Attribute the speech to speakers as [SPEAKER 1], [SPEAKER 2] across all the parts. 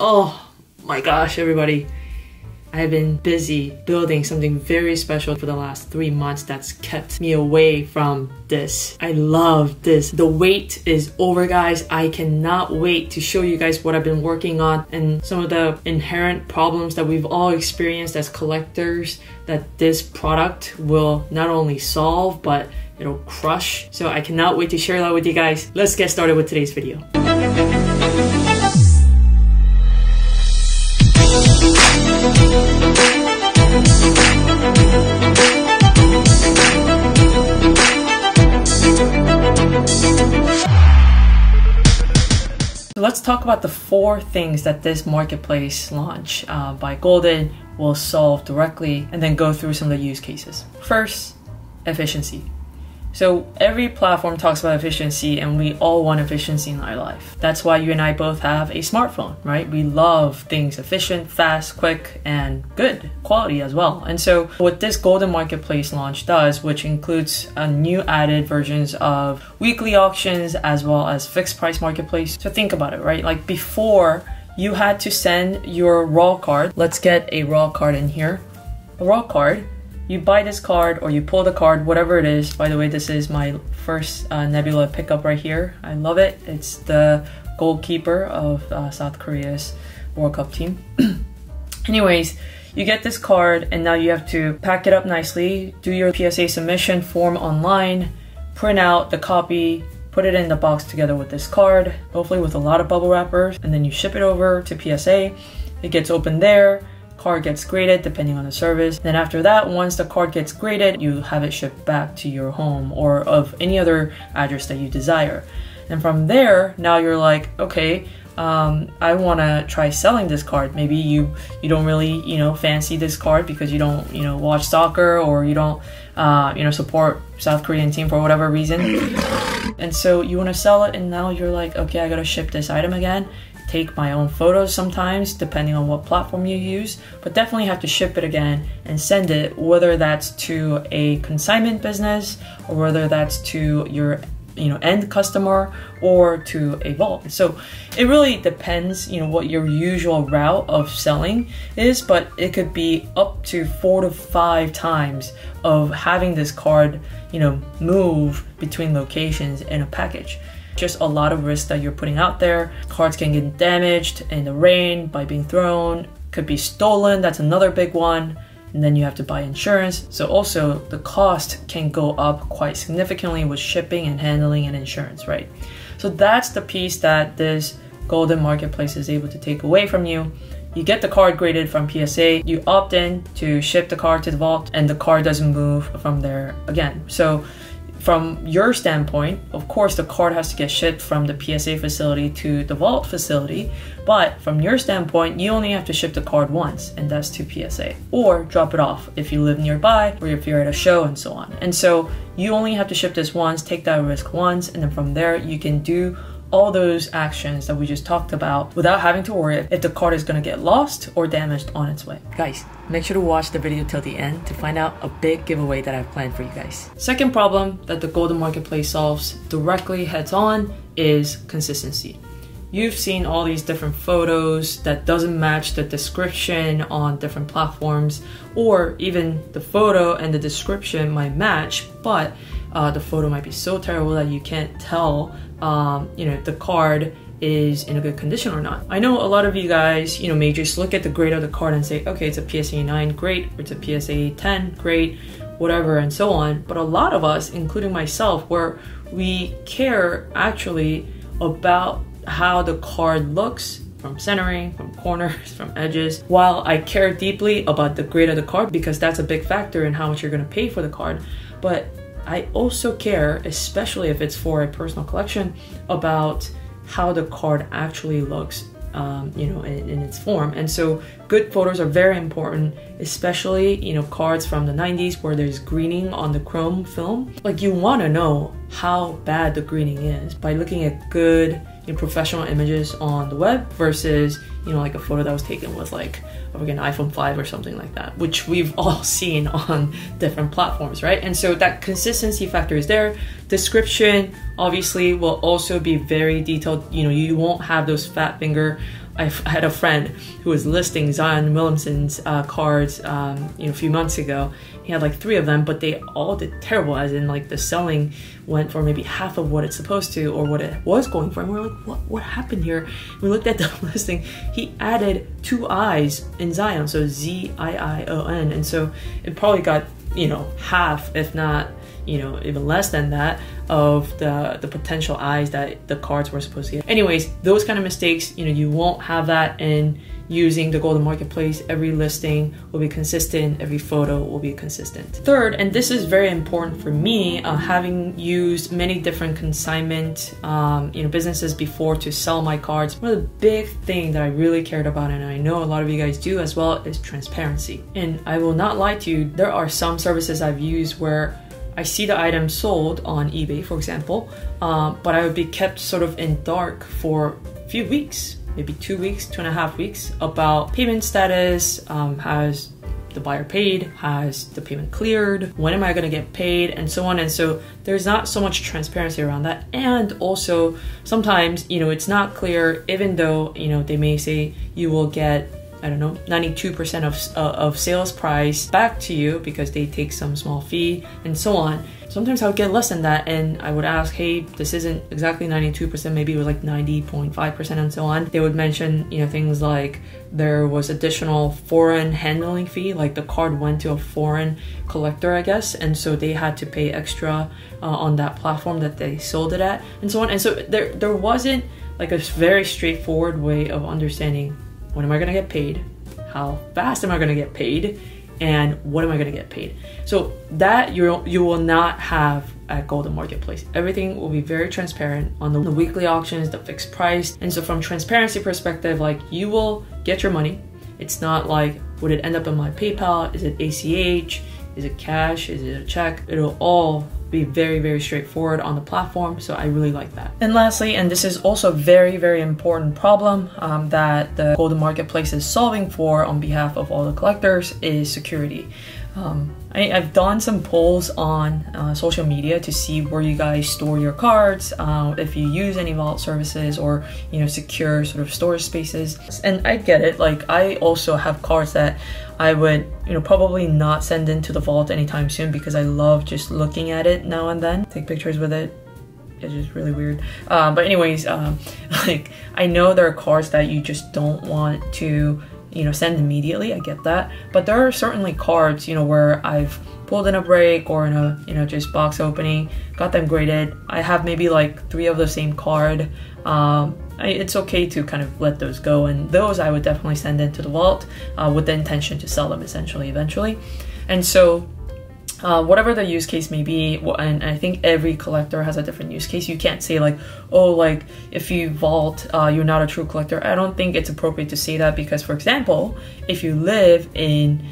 [SPEAKER 1] Oh my gosh, everybody. I have been busy building something very special for the last 3 months that's kept me away from this. I love this. The wait is over, guys. I cannot wait to show you guys what I've been working on and some of the inherent problems that we've all experienced as collectors that this product will not only solve, but it'll crush. So I cannot wait to share that with you guys. Let's get started with today's video. Let's talk about the 4 things that this marketplace launch by Goldin will solve directly, and then go through some of the use cases. First, efficiency. So every platform talks about efficiency, and we all want efficiency in our life. That's why you and I both have a smartphone, right? We love things efficient, fast, quick, and good quality as well. And so what this Goldin Marketplace launch does, which includes a new added versions of weekly auctions as well as fixed price marketplace. So think about it, right? Like before, you had to send your raw card. Let's get a raw card in here. A raw card. You buy this card or you pull the card, whatever it is. By the way, this is my first Nebula pickup right here. I love it. It's the goalkeeper of South Korea's World Cup team. Anyways, you get this card and now you have to pack it up nicely, do your PSA submission form online, print out the copy, put it in the box together with this card, hopefully with a lot of bubble wrappers, and then you ship it over to PSA. It gets opened there. Card gets graded depending on the service. Then after that, once the card gets graded, you have it shipped back to your home or of any other address that you desire. And from there, now you're like, okay, I want to try selling this card. Maybe you don't really fancy this card because you don't watch soccer, or you don't support South Korean team for whatever reason. And so you want to sell it, and now you're like, okay, I gotta ship this item again. Take my own photos sometimes, depending on what platform you use, but definitely have to ship it again and send it, whether that's to a consignment business or whether that's to your end customer or to a vault. So it really depends, what your usual route of selling is, but it could be up to 4 to 5 times of having this card, move between locations in a package. Just a lot of risk that you're putting out there. Cards can get damaged in the rain by being thrown, could be stolen, that's another big one. And then you have to buy insurance. So also the cost can go up quite significantly with shipping and handling and insurance, right? So that's the piece that this Goldin Marketplace is able to take away from you. You get the card graded from PSA, you opt in to ship the card to the vault, and the card doesn't move from there again. So from your standpoint, of course, the card has to get shipped from the PSA facility to the vault facility, but from your standpoint, you only have to ship the card once, and that's to PSA, or drop it off if you live nearby, or if you're at a show and so on. And so you only have to ship this once, take that risk once, and then from there, you can do all those actions that we just talked about without having to worry if the card is going to get lost or damaged on its way. Guys, make sure to watch the video till the end to find out a big giveaway that I've planned for you guys. Second problem that the Goldin Marketplace solves directly heads on is consistency. You've seen all these different photos that doesn't match the description on different platforms, or even the photo and the description might match, but the photo might be so terrible that you can't tell if the card is in a good condition or not. I know a lot of you guys, may just look at the grade of the card and say, okay, it's a PSA 9, great, or it's a PSA 10, great, whatever, and so on. But a lot of us, including myself, where we care actually about how the card looks, from centering, from corners, from edges. While I care deeply about the grade of the card because that's a big factor in how much you're gonna pay for the card, but I also care, especially if it's for a personal collection, about how the card actually looks in its form. And so good photos are very important, especially cards from the 90s where there's greening on the chrome film. Like, you want to know how bad the greening is by looking at good professional images on the web versus like a photo that was taken with like an iPhone 5 or something like that, which we've all seen on different platforms, right? And so that consistency factor is there. Description obviously will also be very detailed. You won't have those fat finger I had a friend who was listing Zion Williamson's cards, a few months ago. He had like 3 of them, but they all did terrible, as in like the selling went for maybe half of what it's supposed to or what it was going for. And we're like, what happened here? We looked at the listing. He added 2 I's in Zion, so Z-I-I-O-N. And so it probably got, half, if not, even less than that of the potential eyes that the cards were supposed to get. Anyways, those kind of mistakes, you won't have that in using the Goldin Marketplace. Every listing will be consistent, every photo will be consistent. Third, and this is very important for me, having used many different consignment businesses before to sell my cards, one of the big things that I really cared about, and I know a lot of you guys do as well, is transparency. And I will not lie to you, there are some services I've used where I see the item sold on eBay, for example, but I would be kept sort of in dark for a few weeks, maybe 2 weeks, 2.5 weeks, about payment status, has the buyer paid, has the payment cleared, when am I going to get paid, and so on. And so there's not so much transparency around that. And also sometimes, it's not clear, even though, they may say you will get, I don't know, 92% of sales price back to you because they take some small fee and so on. Sometimes I would get less than that, and I would ask, hey, this isn't exactly 92%, maybe it was like 90.5% and so on. They would mention, things like there was additional foreign handling fee, like the card went to a foreign collector, I guess, and so they had to pay extra on that platform that they sold it at, and so on. And so there wasn't like a very straightforward way of understanding, when am I gonna get paid? How fast am I gonna get paid? And what am I gonna get paid? So that you will not have at Goldin Marketplace. Everything will be very transparent on the weekly auctions, the fixed price. And so from transparency perspective, like, you will get your money. It's not like, would it end up in my PayPal? Is it ACH? Is it cash? Is it a check? It'll all be very, very straightforward on the platform, so I really like that. And lastly, and this is also a very, very important problem that the Goldin Marketplace is solving for on behalf of all the collectors, is security. I've done some polls on social media to see where you guys store your cards, if you use any vault services or secure sort of storage spaces. And I get it, like, I also have cards that I would probably not send into the vault anytime soon because I love just looking at it now and then, take pictures with it. It's just really weird. But anyways, like, I know there are cards that you just don't want to send immediately. I get that, but there are certainly cards where I've pulled in a break or in a just box opening, got them graded. I have maybe like 3 of the same card. It's okay to kind of let those go, and those I would definitely send into the vault with the intention to sell them essentially eventually. And so whatever the use case may be, and I think every collector has a different use case. You can't say like, oh, like, if you vault, you're not a true collector. I don't think it's appropriate to say that because, for example, if you live in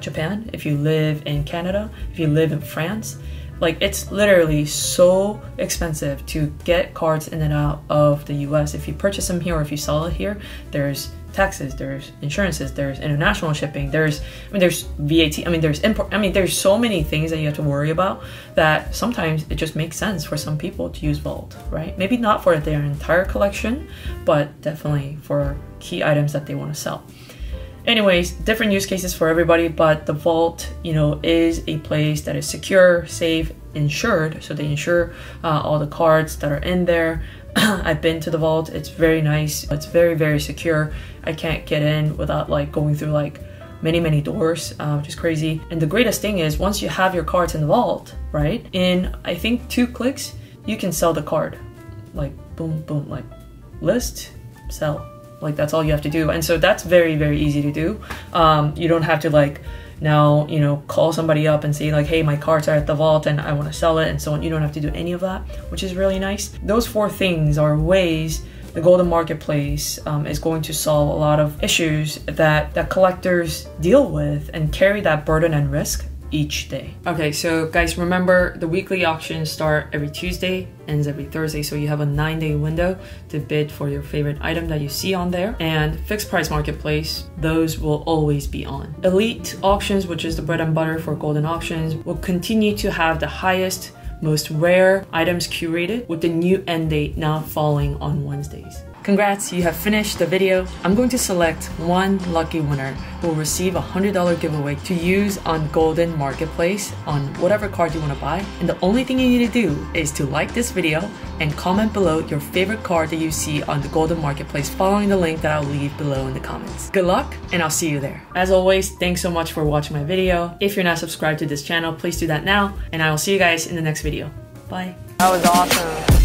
[SPEAKER 1] Japan, if you live in Canada, if you live in France, like, it's literally so expensive to get cards in and out of the US. If you purchase them here or if you sell it here, there's taxes, there's insurances, there's international shipping, there's VAT, there's import, there's so many things that you have to worry about that sometimes it just makes sense for some people to use Vault, right? Maybe not for their entire collection, but definitely for key items that they want to sell. Anyways, different use cases for everybody, but the Vault, is a place that is secure, safe, insured. So they insure all the cards that are in there. I've been to the Vault. It's very nice. It's very, very secure. I can't get in without like going through like many doors, which is crazy. And the greatest thing is once you have your cards in the Vault, right? In I think 2 clicks, you can sell the card. Like boom, boom, like list, sell. Like that's all you have to do. And so that's very, very easy to do. You don't have to like now, call somebody up and say like, hey, my cards are at the Vault and I want to sell it and so on. You don't have to do any of that, which is really nice. Those 4 things are ways the Goldin Marketplace is going to solve a lot of issues that collectors deal with and carry that burden and risk each day. Okay, so guys, remember the weekly auctions start every Tuesday, ends every Thursday, so you have a 9-day window to bid for your favorite item that you see on there. And fixed price marketplace, those will always be on. Elite auctions, which is the bread and butter for Goldin auctions, will continue to have the highest, most rare items curated, with the new end date now falling on Wednesdays. Congrats, you have finished the video. I'm going to select one lucky winner who will receive a $100 giveaway to use on Goldin Marketplace on whatever card you want to buy. And the only thing you need to do is to like this video and comment below your favorite card that you see on the Goldin Marketplace following the link that I'll leave below in the comments. Good luck, and I'll see you there. As always, thanks so much for watching my video. If you're not subscribed to this channel, please do that now, and I will see you guys in the next video. Bye.
[SPEAKER 2] That was awesome.